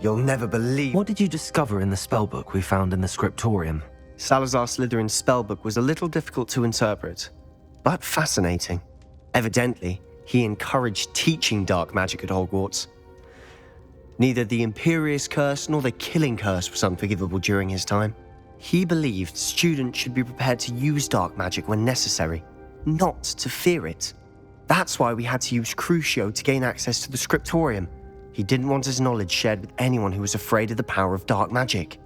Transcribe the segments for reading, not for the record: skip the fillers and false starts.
You'll never believe... What did you discover in the spellbook we found in the scriptorium? Salazar Slytherin's spellbook was a little difficult to interpret, but fascinating. Evidently, he encouraged teaching dark magic at Hogwarts. Neither the Imperious Curse nor the Killing Curse was unforgivable during his time. He believed students should be prepared to use dark magic when necessary, not to fear it. That's why we had to use Crucio to gain access to the scriptorium. He didn't want his knowledge shared with anyone who was afraid of the power of dark magic.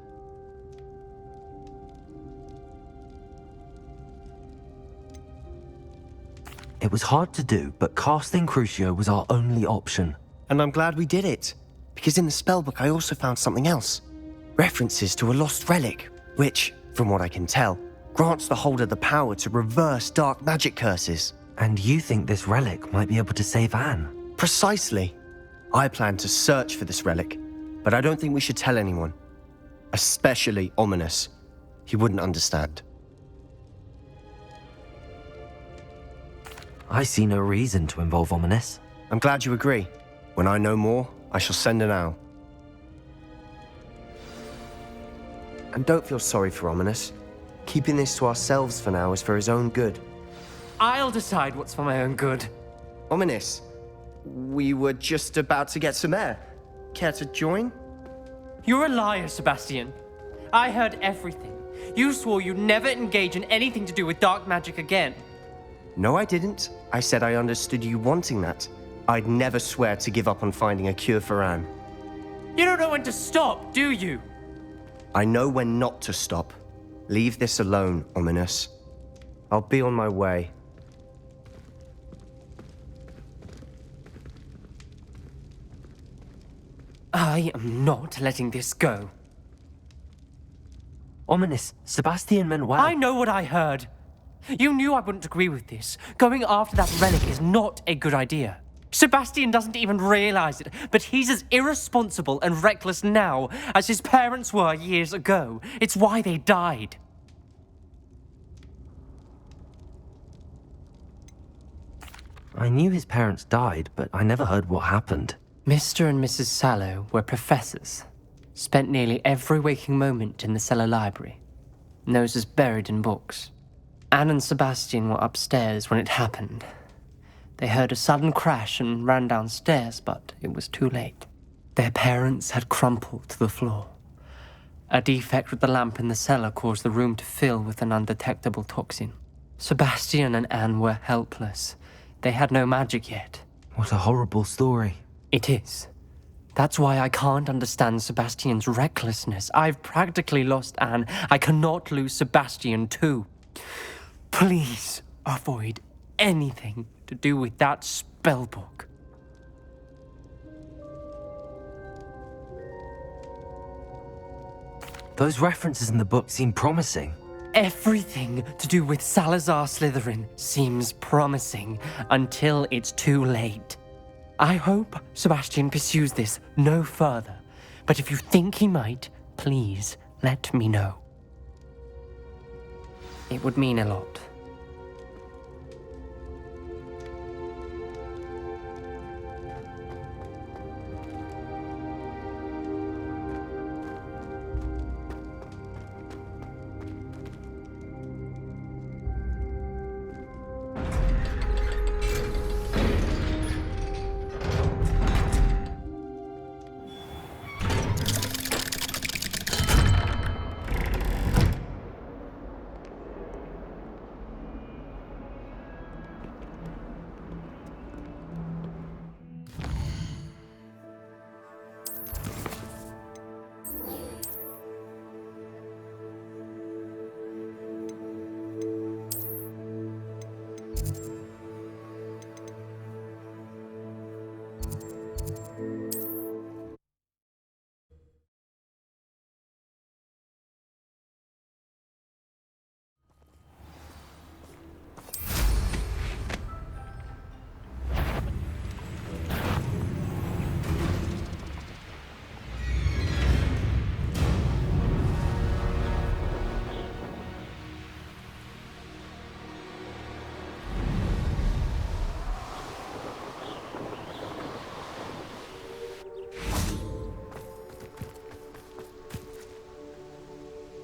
It was hard to do, but casting Crucio was our only option. And I'm glad we did it, because in the spellbook I also found something else. References to a lost relic, which, from what I can tell, grants the holder the power to reverse dark magic curses. And you think this relic might be able to save Anne? Precisely. I plan to search for this relic, but I don't think we should tell anyone. Especially Ominous. He wouldn't understand. I see no reason to involve Ominous. I'm glad you agree. When I know more, I shall send an owl. And don't feel sorry for Ominous. Keeping this to ourselves for now is for his own good. I'll decide what's for my own good. Ominous, we were just about to get some air. Care to join? You're a liar, Sebastian. I heard everything. You swore you'd never engage in anything to do with dark magic again. No, I didn't. I said I understood you wanting that. I'd never swear to give up on finding a cure for Anne. You don't know when to stop, do you? I know when not to stop. Leave this alone, Ominous. I'll be on my way. I am not letting this go. Ominous, Sebastian meant well. I know what I heard. You knew I wouldn't agree with this. Going after that relic is not a good idea. Sebastian doesn't even realize it, but he's as irresponsible and reckless now as his parents were years ago. It's why they died. I knew his parents died, but I never heard what happened. Mr. and Mrs. Sallow were professors. Spent nearly every waking moment in the cellar library. Noses buried in books. Anne and Sebastian were upstairs when it happened. They heard a sudden crash and ran downstairs, but it was too late. Their parents had crumpled to the floor. A defect with the lamp in the cellar caused the room to fill with an undetectable toxin. Sebastian and Anne were helpless. They had no magic yet. What a horrible story. It is. That's why I can't understand Sebastian's recklessness. I've practically lost Anne. I cannot lose Sebastian too. Please avoid anything to do with that spellbook. Those references in the book seem promising. Everything to do with Salazar Slytherin seems promising until it's too late. I hope Sebastian pursues this no further, but if you think he might, please let me know. It would mean a lot.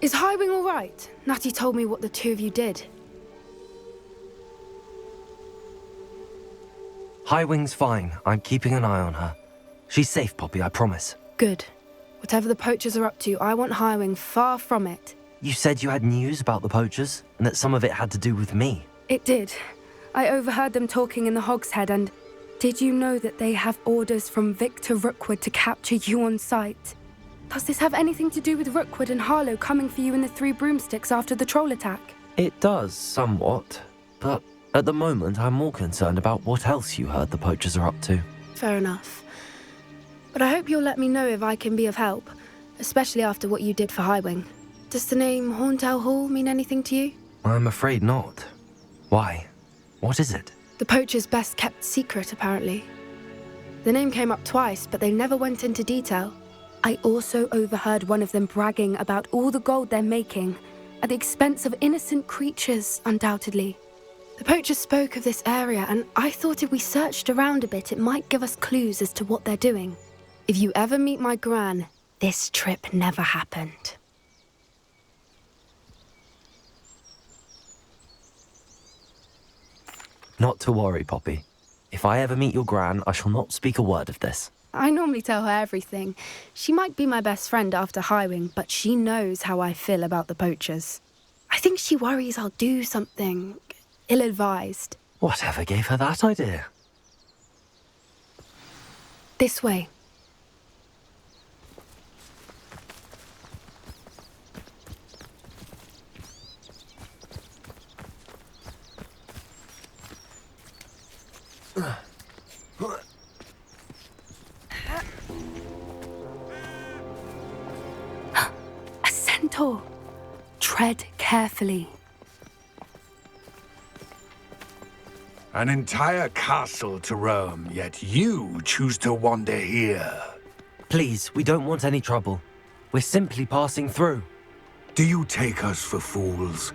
Is Highwing all right? Natty told me what the two of you did. Highwing's fine. I'm keeping an eye on her. She's safe, Poppy, I promise. Good. Whatever the poachers are up to, I want Highwing far from it. You said you had news about the poachers, and that some of it had to do with me. It did. I overheard them talking in the Hogshead, and did you know that they have orders from Victor Rookwood to capture you on sight? Does this have anything to do with Rookwood and Harlow coming for you in the Three Broomsticks after the troll attack? It does, somewhat. But at the moment, I'm more concerned about what else you heard the poachers are up to. Fair enough. But I hope you'll let me know if I can be of help, especially after what you did for Highwing. Does the name Horntail Hall mean anything to you? I'm afraid not. Why? What is it? The poachers' best kept secret, apparently. The name came up twice, but they never went into detail. I also overheard one of them bragging about all the gold they're making, at the expense of innocent creatures, undoubtedly. The poachers spoke of this area, and I thought if we searched around a bit, it might give us clues as to what they're doing. If you ever meet my gran, this trip never happened. Not to worry, Poppy. If I ever meet your gran, I shall not speak a word of this. I normally tell her everything. She might be my best friend after Highwing, but she knows how I feel about the poachers. I think she worries I'll do something ill-advised. Whatever gave her that idea? This way. A centaur. Tread carefully. An entire castle to roam, yet you choose to wander here. Please, we don't want any trouble. We're simply passing through. Do you take us for fools?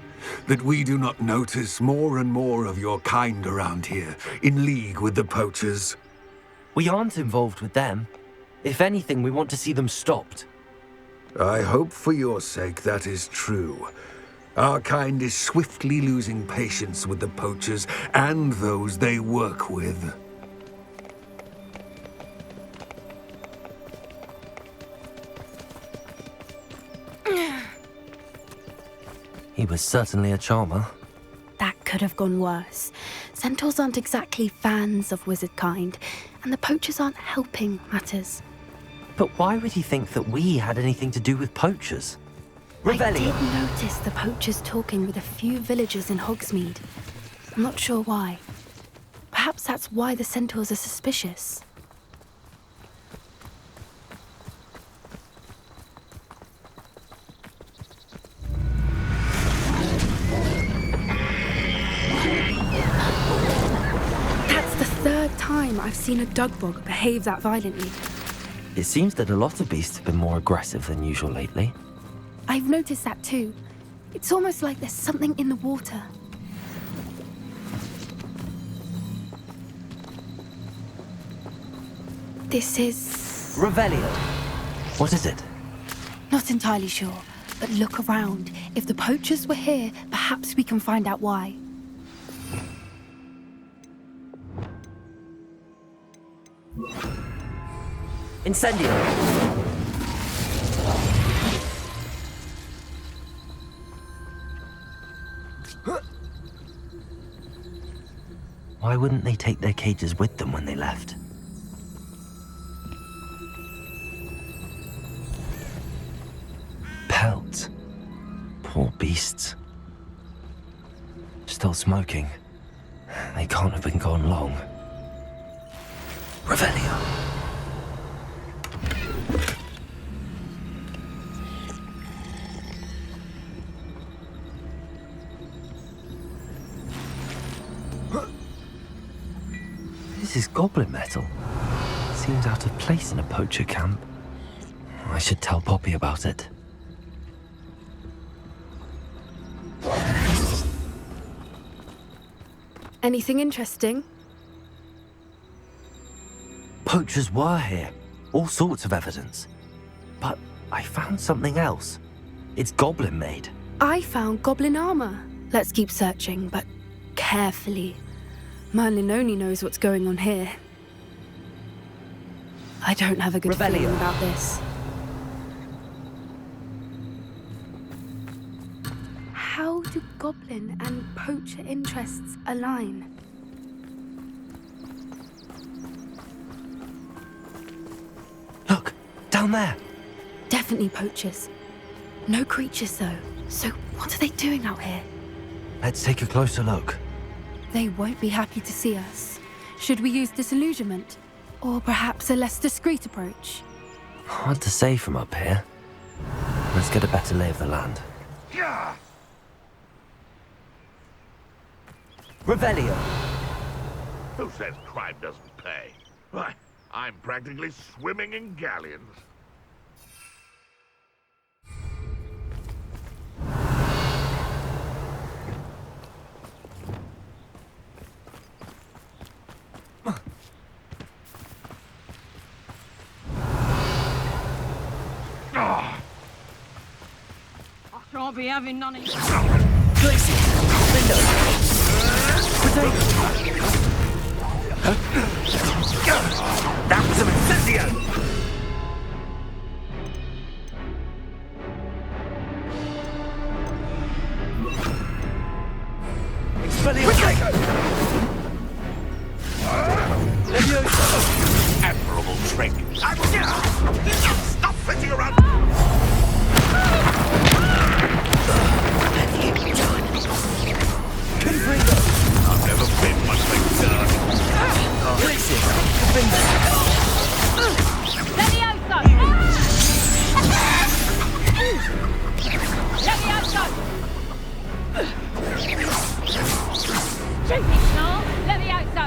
That we do not notice more and more of your kind around here, in league with the poachers? We aren't involved with them. If anything, we want to see them stopped. I hope for your sake that is true. Our kind is swiftly losing patience with the poachers and those they work with. He was certainly a charmer. That could have gone worse. Centaurs aren't exactly fans of wizard kind, and the poachers aren't helping matters. But why would he think that we had anything to do with poachers? I did notice the poachers talking with a few villagers in Hogsmeade. I'm not sure why. Perhaps that's why the centaurs are suspicious. That's the third time I've seen a dugbog behave that violently. It seems that a lot of beasts have been more aggressive than usual lately. I've noticed that too. It's almost like there's something in the water. This is... Revelio. What is it? Not entirely sure, but look around. If the poachers were here, perhaps we can find out why. Incendio. Why wouldn't they take their cages with them when they left? Pelts. Poor beasts. Still smoking. They can't have been gone long. Revelio. This is goblin metal. Seems out of place in a poacher camp. I should tell Poppy about it. Anything interesting? Poachers were here. All sorts of evidence. But I found something else. It's goblin made. I found goblin armor. Let's keep searching, but carefully. Merlin only knows what's going on here. I don't have a good feeling about this. How do goblin and poacher interests align? Look, down there. Definitely poachers. No creatures, though. So what are they doing out here? Let's take a closer look. They won't be happy to see us. Should we use disillusionment? Or perhaps a less discreet approach? Hard to say from up here. Let's get a better lay of the land. Revelio! Who says crime doesn't pay? Why, I'm practically swimming in galleons. I can't be having none of you. That was an incendio! Admirable trick. Stop fitting around. I've never been much like that. Levioso! Drinking snarl, Levioso!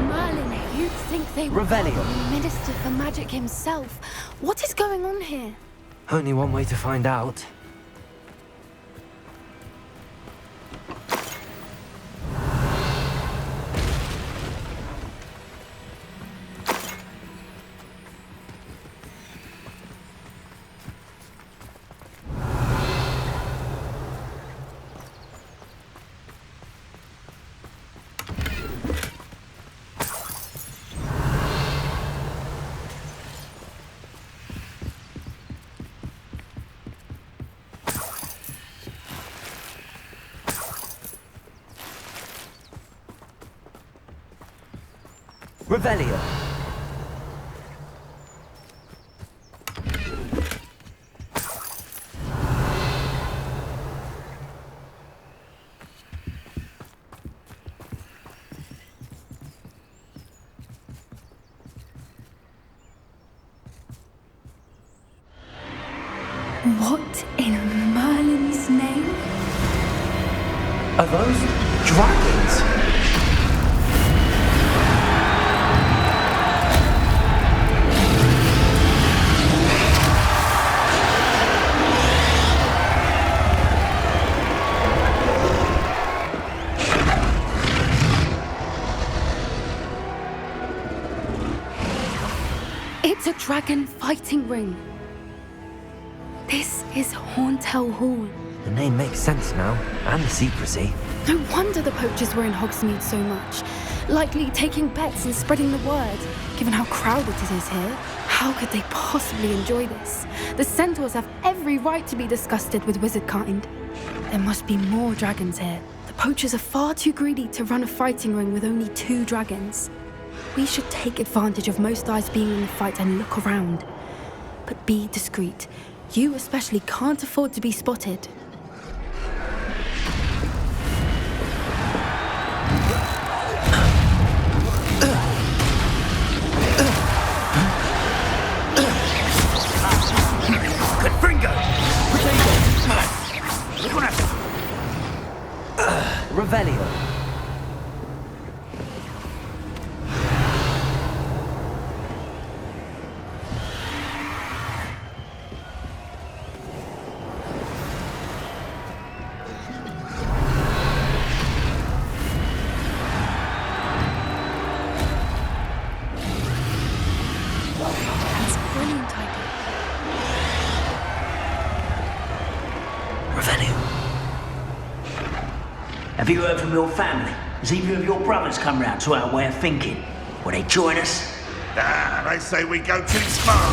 Merlin, you'd think they were Revelio. the Minister for Magic himself. What is going on here? Only one way to find out. Revelio. What in Merlin's name? Are those dragons? It's a dragon fighting ring. This is Hauntel Hall. The name makes sense now, and the secrecy. No wonder the poachers were in Hogsmeade so much. Likely taking bets and spreading the word, given how crowded it is here. How could they possibly enjoy this? The centaurs have every right to be disgusted with wizard kind. There must be more dragons here. The poachers are far too greedy to run a fighting ring with only 2 dragons. We should take advantage of most eyes being in the fight and look around. But be discreet. You especially can't afford to be spotted. Revelio. Revelio. Have you heard from your family? Has either of your brothers come round to our way of thinking? Will they join us? Ah, they say we go too far.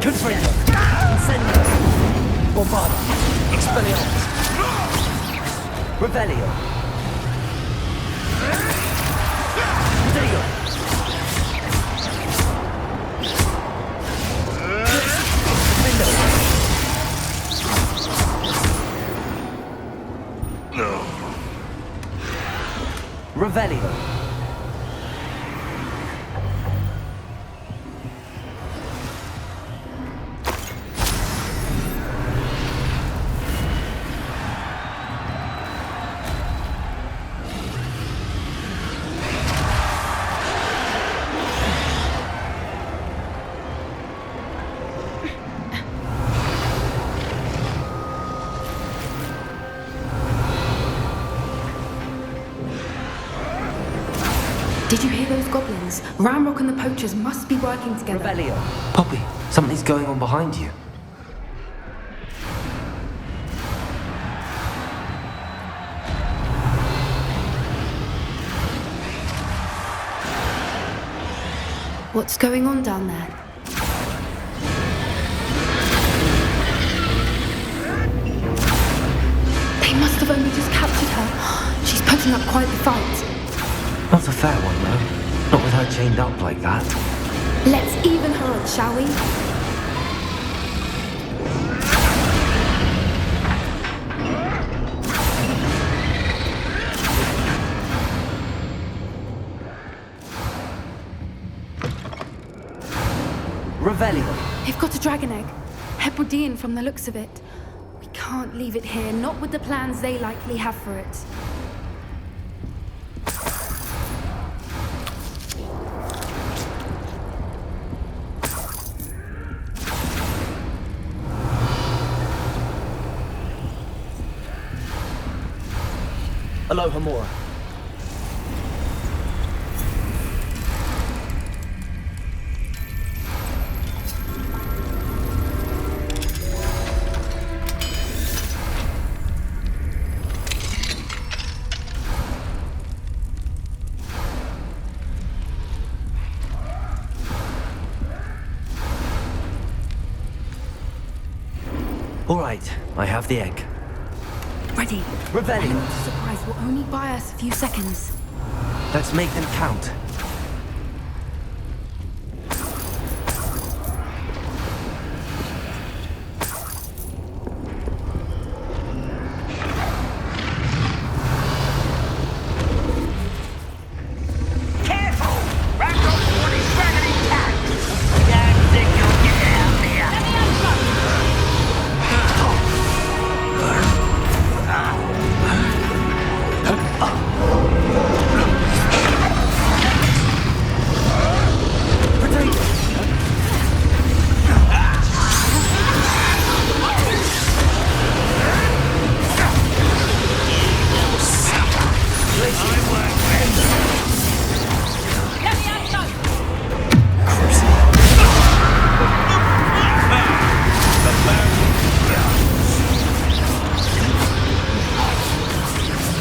Confringo. Incendio. Bombarda. Expelliarmus. Revelio. Rodrigo. Revelio. Did you hear those goblins? Ramrock and the poachers must be working together. Revelio. Poppy, something's going on behind you. What's going on down there? They must have only just captured her. She's putting up quite the fight. Not a fair one, though. Not with her chained up like that. Let's even her up, shall we? Revelio. They've got a dragon egg. Hebridean from the looks of it. We can't leave it here, not with the plans they likely have for it. Aloha Mora. All right, I have the egg. Ready. Revelio. Element of surprise will only buy us a few seconds. Let's make them count. Careful! Ramrock's one is dragon intact! Don't think you'll get out there! Let me out, son!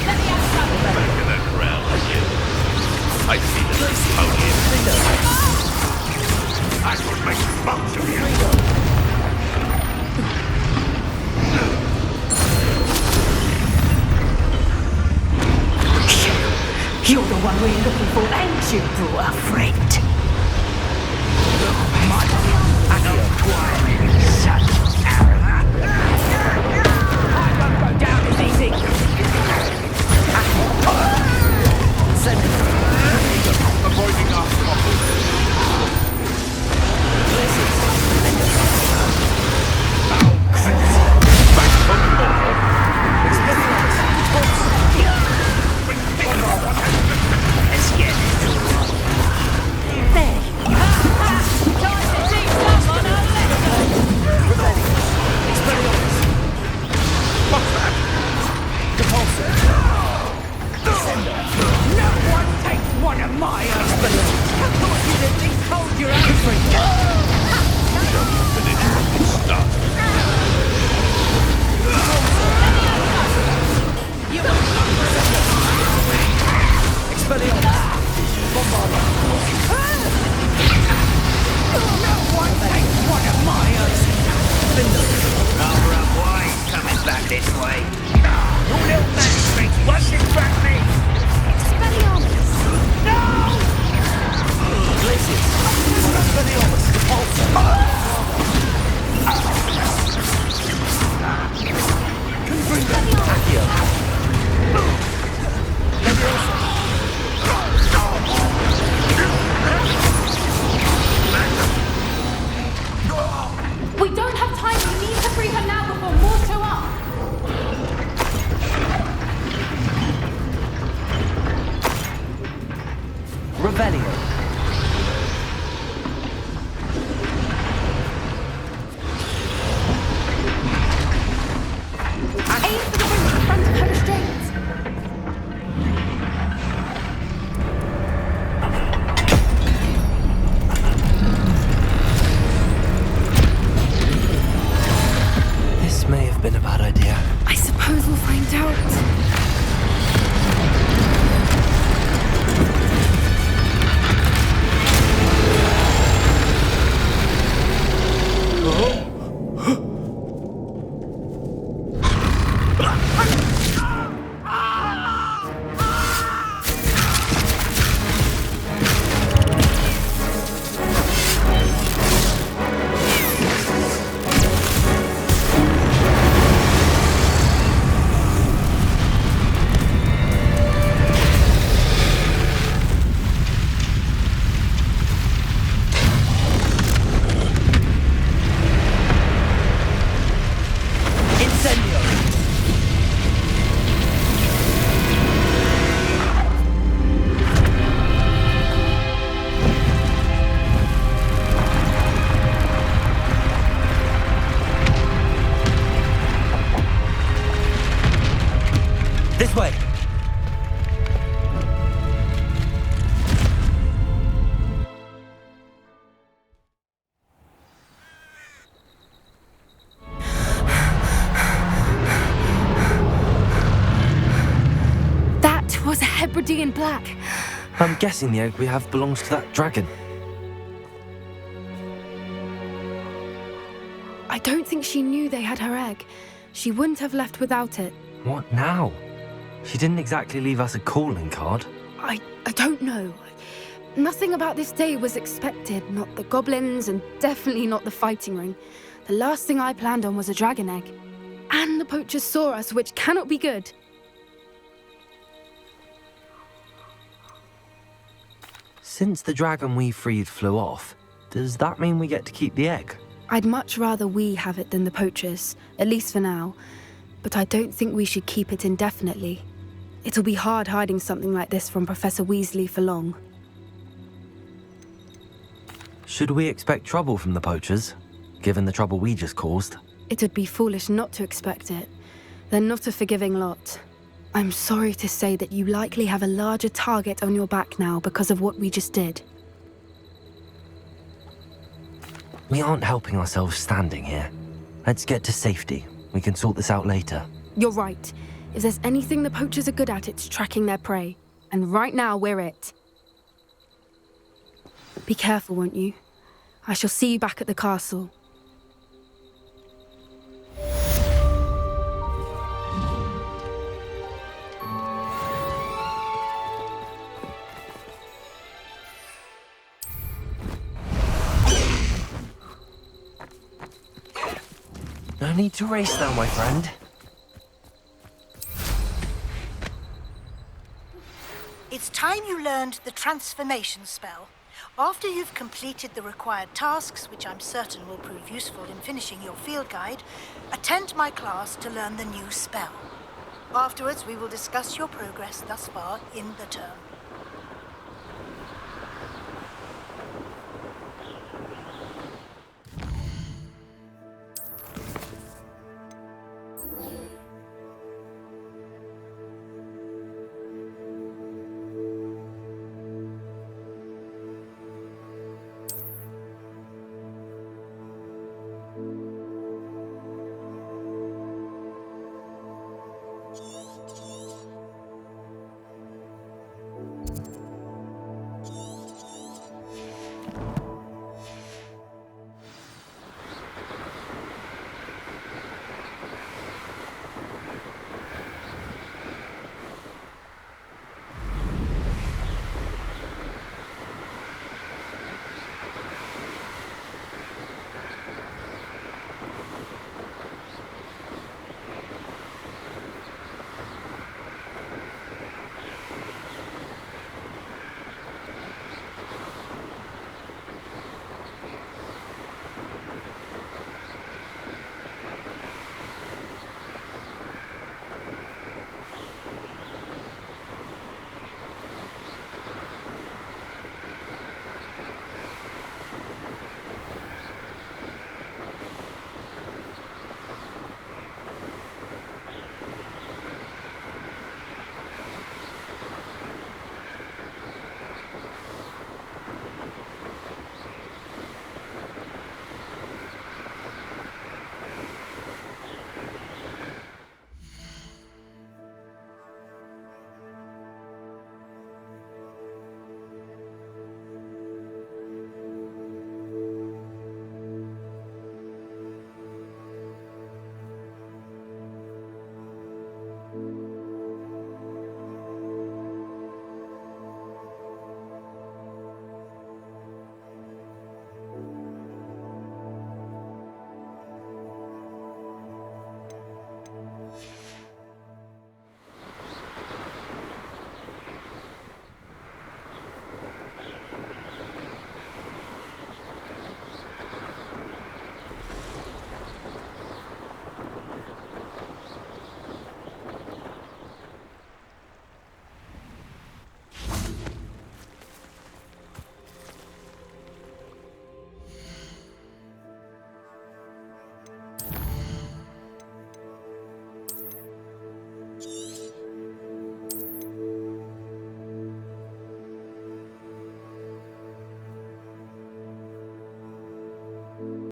Let me out, son! Back in that crowd again. I see the pony. I will make both of you. You're the one we're looking for, ain't you, our friend? I know quite such I won't go down as easy. Send it. Avoiding our couples. Back from Let's get it. this way. You little magistrates won't distract me. Expelliarmus! No! Blizzard! Expelliarmus! Repulsor! Accio! We don't have time. We need to free her now before more show up. Revelio! Aim for the ring in front of her restraints. This may have been a bad idea. I suppose we'll find out. This way! That was a Hebridean black. I'm guessing the egg we have belongs to that dragon. I don't think she knew they had her egg. She wouldn't have left without it. What now? She didn't exactly leave us a calling card. I don't know. Nothing about this day was expected. Not the goblins, and definitely not the fighting ring. The last thing I planned on was a dragon egg. And the poachers saw us, which cannot be good. Since the dragon we freed flew off, does that mean we get to keep the egg? I'd much rather we have it than the poachers, at least for now. But I don't think we should keep it indefinitely. It'll be hard hiding something like this from Professor Weasley for long. Should we expect trouble from the poachers, given the trouble we just caused? It'd be foolish not to expect it. They're not a forgiving lot. I'm sorry to say that you likely have a larger target on your back now because of what we just did. We aren't helping ourselves standing here. Let's get to safety. We can sort this out later. You're right. If there's anything the poachers are good at, it's tracking their prey. And right now, we're it. Be careful, won't you? I shall see you back at the castle. No need to race now, my friend. It's time you learned the transformation spell. After you've completed the required tasks, which I'm certain will prove useful in finishing your field guide, attend my class to learn the new spell. Afterwards, we will discuss your progress thus far in the term.